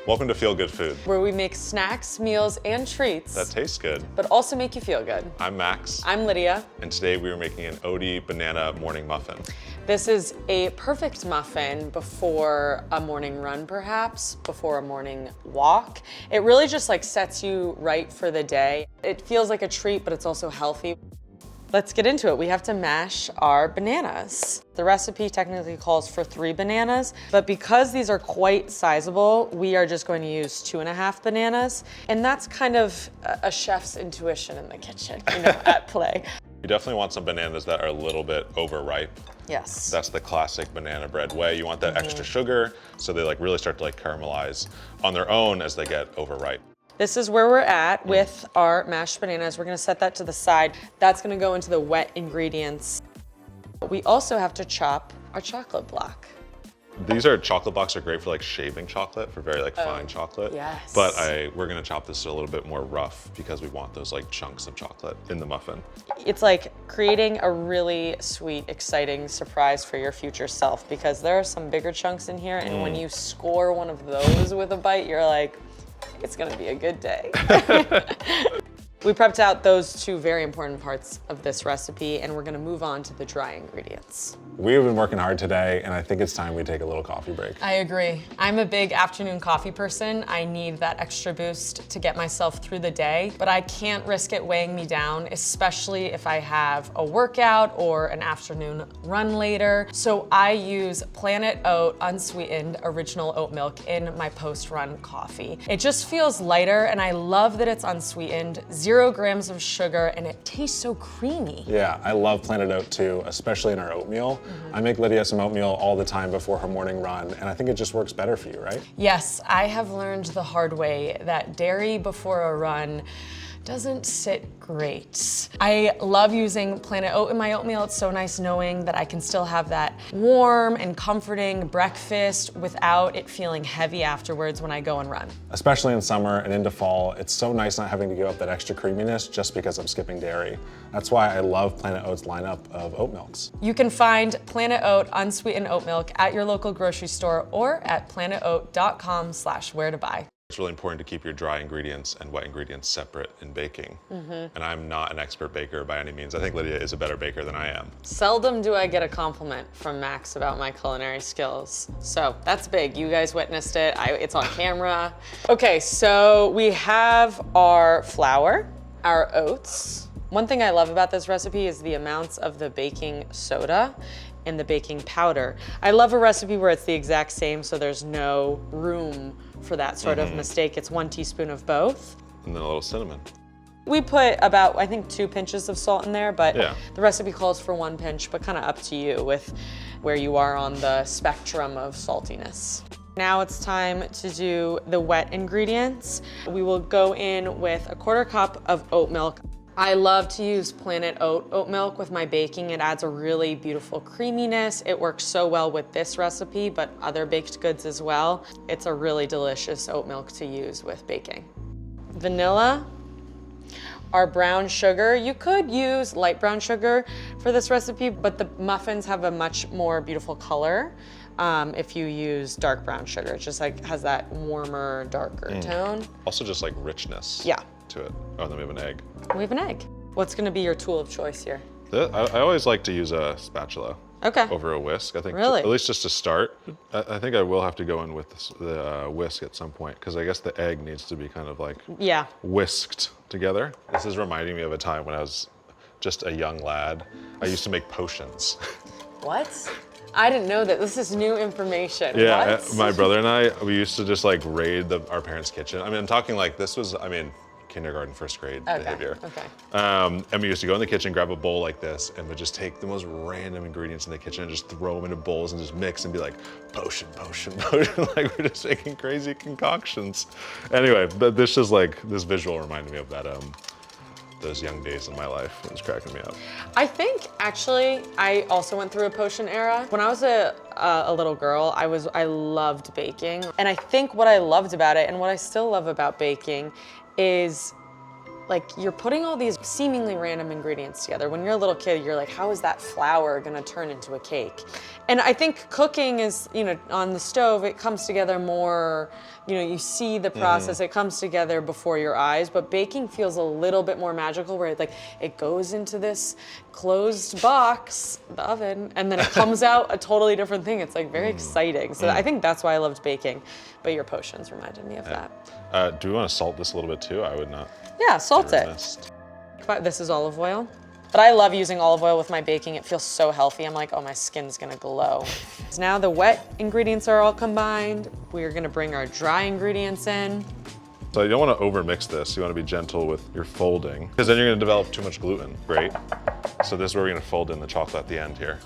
Welcome to Feel Good Food, where we make snacks, meals, and treats that tastes good. but also make you feel good. I'm Max. I'm Lydia. And today we are making an Oaty banana morning muffin. This is a perfect muffin before a morning run, perhaps, before a morning walk. It really just like sets you right for the day. It feels like a treat, but it's also healthy. Let's get into it. We have to mash our bananas. The recipe technically calls for 3 bananas, but because these are quite sizable, we are just going to use 2.5 bananas. And that's kind of a chef's intuition in the kitchen, at play. You definitely want some bananas that are a little bit overripe. Yes. That's the classic banana bread way. You want that extra sugar, so they like really start to like caramelize on their own as they get overripe. This is where we're at with our mashed bananas. We're gonna set that to the side. That's gonna go into the wet ingredients. We also have to chop our chocolate block. Chocolate blocks are great for like shaving chocolate, for very like fine chocolate. Yes. But we're gonna chop this a little bit more rough because we want those like chunks of chocolate in the muffin. It's like creating a really sweet, exciting surprise for your future self, because there are some bigger chunks in here, and when you score one of those with a bite, you're like, it's gonna be a good day. We prepped out those 2 very important parts of this recipe, and we're gonna move on to the dry ingredients. We have been working hard today, and I think it's time we take a little coffee break. I agree. I'm a big afternoon coffee person. I need that extra boost to get myself through the day, but I can't risk it weighing me down, especially if I have a workout or an afternoon run later. So I use Planet Oat Unsweetened Original Oatmilk in my post-run coffee. It just feels lighter, and I love that it's unsweetened, 0 grams of sugar, and it tastes so creamy. Yeah, I love Planet Oat too, especially in our oatmeal. I make Lydia some oatmeal all the time before her morning run, and I think it just works better for you, right? Yes, I have learned the hard way that dairy before a run doesn't sit great. I love using Planet Oat in my oatmeal. It's so nice knowing that I can still have that warm and comforting breakfast without it feeling heavy afterwards when I go and run. Especially in summer and into fall, it's so nice not having to give up that extra creaminess just because I'm skipping dairy. That's why I love Planet Oat's lineup of oat milks. You can find Planet Oat Unsweetened Oatmilk at your local grocery store or at planetoat.com/where-to-buy. It's really important to keep your dry ingredients and wet ingredients separate in baking. And I'm not an expert baker by any means. I think Lydia is a better baker than I am. Seldom do I get a compliment from Max about my culinary skills. So that's big. You guys witnessed it. It's on camera. Okay, so we have our flour, our oats. One thing I love about this recipe is the amounts of the baking soda and the baking powder. I love a recipe where it's the exact same, so there's no room for that sort of mistake. It's 1 teaspoon of both. And then a little cinnamon. We put about, I think, 2 pinches of salt in there, but Yeah. the recipe calls for 1 pinch, but kind of up to you with where you are on the spectrum of saltiness. Now it's time to do the wet ingredients. We will go in with a 1/4 cup of oat milk. I love to use Planet Oat oat milk with my baking. It adds a really beautiful creaminess. It works so well with this recipe, but other baked goods as well. It's a really delicious oat milk to use with baking. Vanilla, our brown sugar. You could use light brown sugar for this recipe, but the muffins have a much more beautiful color if you use dark brown sugar. It just like has that warmer, darker tone. Also just like richness to it. Oh, and then we have an egg. We have an egg. What's gonna be your tool of choice here? I always like to use a spatula over a whisk. I think Really? at least just to start. I think I will have to go in with the whisk at some point, because I guess the egg needs to be kind of like whisked together. This is reminding me of a time when I was just a young lad. I used to make potions. What? I didn't know that. This is new information. Yeah, What? my brother and I, we used to just like raid our parents' kitchen. I mean, I'm talking like this was, kindergarten, 1st grade behavior. Okay. And we used to go in the kitchen, grab a bowl like this, and we'd just take the most random ingredients in the kitchen and just throw them into bowls and just mix and be like, potion, potion, potion. Like we're just making crazy concoctions. Anyway, but this is like, this visual reminded me of that, those young days in my life. It was cracking me up. I think actually I also went through a potion era. When I was a little girl, I loved baking. And I think what I loved about it and what I still love about baking is like you're putting all these seemingly random ingredients together. When you're a little kid, you're like, how is that flour gonna turn into a cake? And I think cooking is, you know, on the stove, it comes together more, you know, you see the process, it comes together before your eyes, but baking feels a little bit more magical where like it goes into this closed box, the oven, and then it comes out a totally different thing. It's like very exciting. So I think that's why I loved baking, but your potions reminded me of that. Do we want to salt this a little bit too? I would not. Yeah, salt it. But this is olive oil. But I love using olive oil with my baking. It feels so healthy. I'm like, oh, my skin's gonna glow. So now the wet ingredients are all combined. We're gonna bring our dry ingredients in. So you don't want to overmix this. You want to be gentle with your folding, because then you're going to develop too much gluten, right? So this is where we're going to fold in the chocolate at the end here.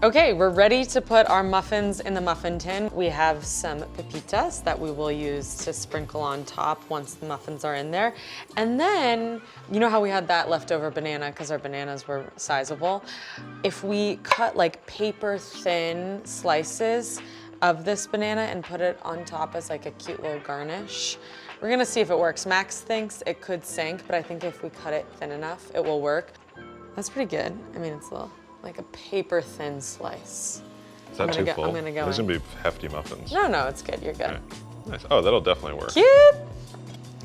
Okay, we're ready to put our muffins in the muffin tin. We have some pepitas that we will use to sprinkle on top once the muffins are in there. And then, you know how we had that leftover banana because our bananas were sizable? If we cut like paper thin slices of this banana and put it on top as like a cute little garnish, we're gonna see if it works. Max thinks it could sink, but I think if we cut it thin enough, it will work. That's pretty good. I mean, it's a little, like a paper thin slice. Is that too full? I'm gonna go These are in. gonna be hefty muffins. No, no, it's good, you're good. Okay. Nice. Oh, that'll definitely work. Cute.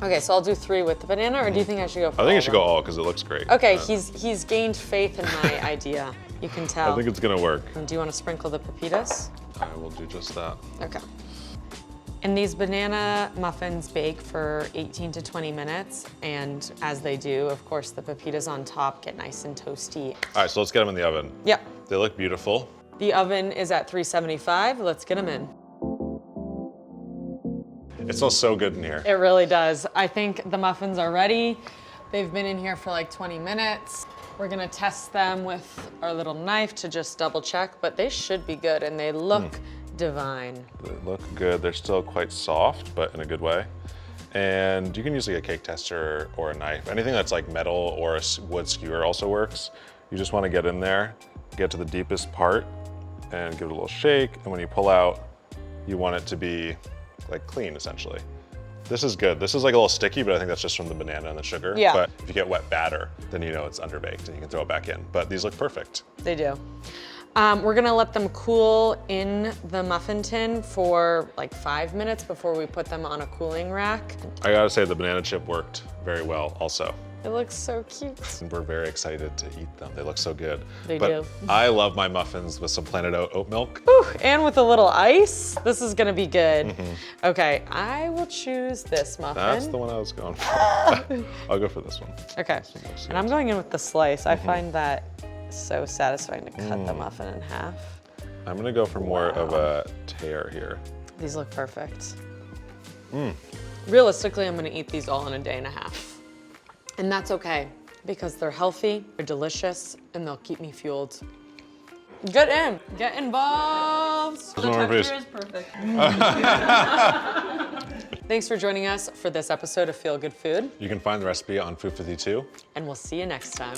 Okay, so I'll do 3 with the banana, or do you think I should go for I think all you should of go all because it looks great. them? Okay, he's gained faith in my idea. You can tell. I think it's gonna work. Do you want to sprinkle the pepitas? I will do just that. Okay. And these banana muffins bake for 18 to 20 minutes, and as they do, of course, the pepitas on top get nice and toasty. All right, so let's get them in the oven. Yep. They look beautiful. The oven is at 375. Let's get them in. It smells so good in here. It really does. I think the muffins are ready. They've been in here for like 20 minutes. We're gonna test them with our little knife to just double check, but they should be good and they look divine. They look good. They're still quite soft, but in a good way. And you can use like a cake tester or a knife. Anything that's like metal or a wood skewer also works. You just want to get in there, get to the deepest part, and give it a little shake. And when you pull out, you want it to be like clean, essentially. This is good. This is like a little sticky, but I think that's just from the banana and the sugar. Yeah. But if you get wet batter, then you know it's underbaked and you can throw it back in. But these look perfect. They do. We're gonna let them cool in the muffin tin for like 5 minutes before we put them on a cooling rack. I gotta say the banana chip worked very well also. It looks so cute. And we're very excited to eat them. They look so good. They but do. I love my muffins with some Planet Oat milk. Whew, and with a little ice, this is gonna be good. Okay, I will choose this muffin. That's the one I was going for. I'll go for this one. Okay, and I'm going in with the slice. I find that so satisfying to cut the muffin in half. I'm gonna go for more of a tear here. These look perfect. Realistically, I'm gonna eat these all in a day and a half. And that's okay, because they're healthy, they're delicious, and they'll keep me fueled. Get in, get involved. The texture is perfect. Thanks for joining us for this episode of Feel Good Food, You can find the recipe on Food52. and we'll see you next time.